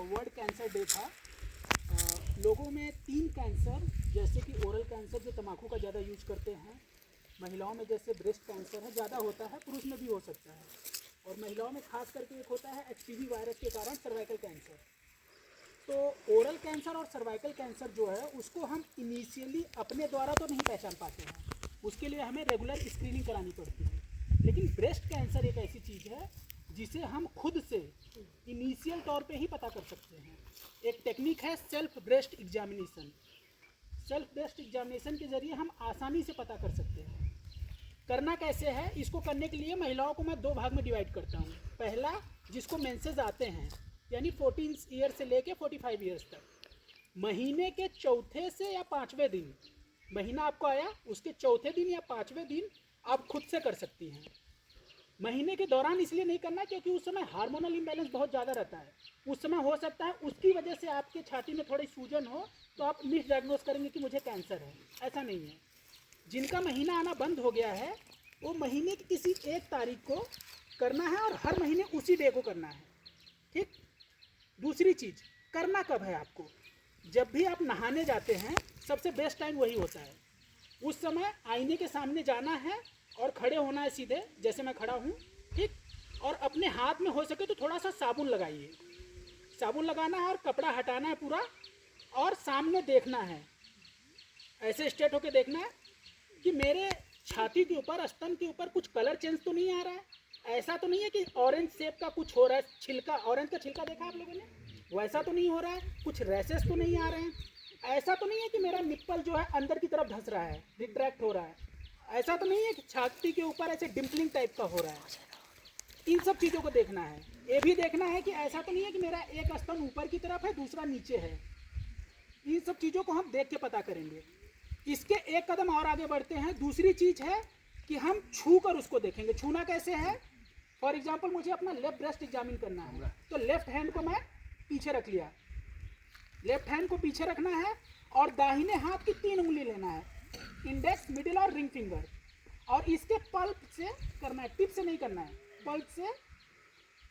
World cancer day था। लोगों में 3 कैंसर जैसे कि ओरल कैंसर जो तंबाकू का ज़्यादा यूज करते हैं, महिलाओं में जैसे ब्रेस्ट कैंसर है ज़्यादा होता है, पुरुष में भी हो सकता है, और महिलाओं में खास करके एक होता है HPV वायरस के कारण सर्वाइकल कैंसर। तो ओरल कैंसर और सर्वाइकल कैंसर जो है उसको हम इनिशियली अपने द्वारा तो नहीं पहचान पाते हैं, उसके लिए हमें रेगुलर स्क्रीनिंग करानी पड़ती है। लेकिन ब्रेस्ट कैंसर एक ऐसी चीज़ है जिसे हम खुद से इनिशियल तौर पे ही पता कर सकते हैं। एक टेक्निक है self breast examination. Self breast examination के ज़रिए हम आसानी से पता कर सकते हैं। करना कैसे है, इसको करने के लिए महिलाओं को मैं 2 भाग में डिवाइड करता हूँ। पहला, जिसको मेंसेस आते हैं यानी 14 ईयर से लेके 45 ईयर्स तक, महीने के चौथे से या 5वें दिन, महीना आपको आया उसके चौथे दिन या 5वें दिन आप खुद से कर सकती हैं। महीने के दौरान इसलिए नहीं करना क्योंकि उस समय हार्मोनल इम्बैलेंस बहुत ज़्यादा रहता है। उस समय हो सकता है उसकी वजह से आपके छाती में थोड़ी सूजन हो तो आप मिस डायग्नोस करेंगे कि मुझे कैंसर है। ऐसा नहीं है। जिनका महीना आना बंद हो गया है वो महीने की किसी एक तारीख को करना है और हर महीने उसी डे को करना है। ठीक। दूसरी चीज़, करना कब है आपको, जब भी आप नहाने जाते हैं सबसे बेस्ट टाइम वही होता है। उस समय आईने के सामने जाना है और खड़े होना है सीधे, जैसे मैं खड़ा हूँ। ठीक। और अपने हाथ में हो सके तो थोड़ा सा साबुन लगाइए। साबुन लगाना है और कपड़ा हटाना है पूरा, और सामने देखना है, ऐसे स्ट्रेट होके देखना है कि मेरे छाती के ऊपर, स्तन के ऊपर कुछ कलर चेंज तो नहीं आ रहा है। ऐसा तो नहीं है कि ऑरेंज शेप का कुछ हो रहा है, छिलका, ऑरेंज का छिलका देखा आप लोगों ने, वैसा तो नहीं हो रहा है। कुछ रैसेस तो नहीं आ रहे हैं। ऐसा तो नहीं है कि मेरा निप्पल जो है अंदर की तरफ धंस रहा है, रिट्रैक्ट हो रहा है। ऐसा तो नहीं है कि छाती के ऊपर ऐसे डिम्पलिंग टाइप का हो रहा है। इन सब चीज़ों को देखना है। ये भी देखना है कि ऐसा तो नहीं है कि मेरा एक स्तन ऊपर की तरफ है दूसरा नीचे है। इन सब चीज़ों को हम देख के पता करेंगे। इसके एक कदम और आगे बढ़ते हैं। दूसरी चीज़ है कि हम छू कर उसको देखेंगे। छूना कैसे है, फॉर एग्जाम्पल मुझे अपना लेफ्ट ब्रेस्ट एग्जामिन करना है तो लेफ्ट हैंड को मैं पीछे रख लिया, लेफ्ट हैंड को पीछे रखना है और दाहिने हाथ की 3 उंगली लेना है, इंडेक्स, मिडिल और रिंग फिंगर, और इसके पल्प से करना है, टिप से नहीं करना है, पल्प से।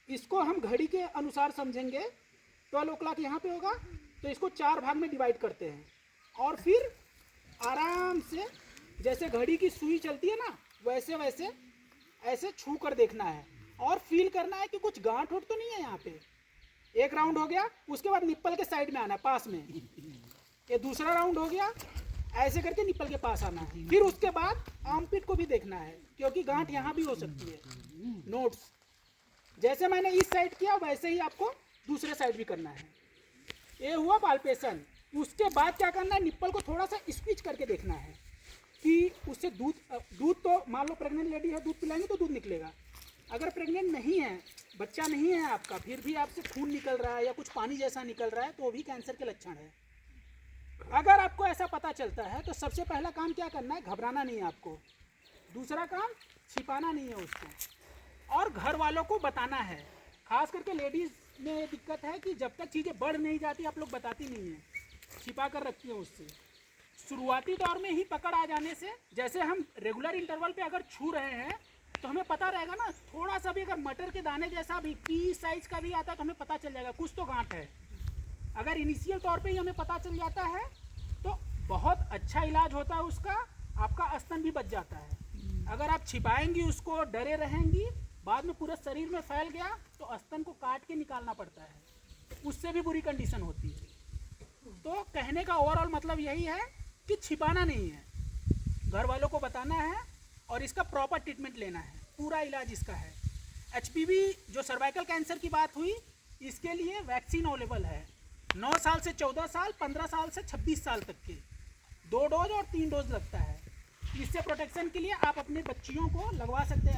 इसको हम घड़ी के अनुसार समझेंगे। 12 o'clock यहाँ पे होगा तो इसको 4 भाग में डिवाइड करते हैं और फिर आराम से जैसे घड़ी की सुई चलती है ना, वैसे वैसे ऐसे छू कर देखना है और फील करना है कि कुछ गांठ उठ तो नहीं है यहाँ पे। एक राउंड हो गया, उसके बाद निप्पल के साइड में आना है, पास में। ये दूसरा राउंड हो गया, ऐसे करके निप्पल के पास आना है। फिर उसके बाद आर्मपिट को भी देखना है क्योंकि गांठ यहाँ भी हो सकती है। नोट्स, जैसे मैंने इस साइड किया वैसे ही आपको दूसरे साइड भी करना है। ये हुआ पाल्पेशन। उसके बाद क्या करना है, निप्पल को थोड़ा सा स्क्वीज करके देखना है कि उससे दूध तो मान लो प्रेग्नेंट लेडी है, दूध पिलाएंगे तो दूध निकलेगा। अगर प्रेग्नेंट नहीं है, बच्चा नहीं है आपका, फिर भी आपसे खून निकल रहा है या कुछ पानी जैसा निकल रहा है तो वो भी कैंसर के लक्षण है। अगर आपको ऐसा पता चलता है तो सबसे पहला काम क्या करना है, घबराना नहीं है आपको। दूसरा काम, छिपाना नहीं है उसको, और घर वालों को बताना है। खास करके लेडीज़ में ये दिक्कत है कि जब तक चीज़ें बढ़ नहीं जाती आप लोग बताती नहीं हैं, छिपा कर रखती हैं उससे। शुरुआती दौर में ही पकड़ आ जाने से, जैसे हम रेगुलर इंटरवल पे अगर छू रहे हैं तो हमें पता रहेगा ना, थोड़ा सा भी अगर मटर के दाने जैसा भी पी साइज का भी आता है तो हमें पता चल जाएगा कुछ तो गांठ है। अगर इनिशियल तौर पे ही हमें पता चल जाता है तो बहुत अच्छा इलाज होता है उसका, आपका स्तन भी बच जाता है। अगर आप छिपाएंगी उसको, डरे रहेंगी, बाद में पूरे शरीर में फैल गया तो स्तन को काट के निकालना पड़ता है, उससे भी बुरी कंडीशन होती है। तो कहने का ओवरऑल मतलब यही है कि छिपाना नहीं है, घर वालों को बताना है और इसका प्रॉपर ट्रीटमेंट लेना है। पूरा इलाज इसका है। HPV जो सर्वाइकल कैंसर की बात हुई, इसके लिए वैक्सीन अवेलेबल है। 9 साल से 14 साल, 15 साल से 26 साल तक के 2 डोज और 3 डोज लगता है। इससे प्रोटेक्शन के लिए आप अपने बच्चियों को लगवा सकते हैं।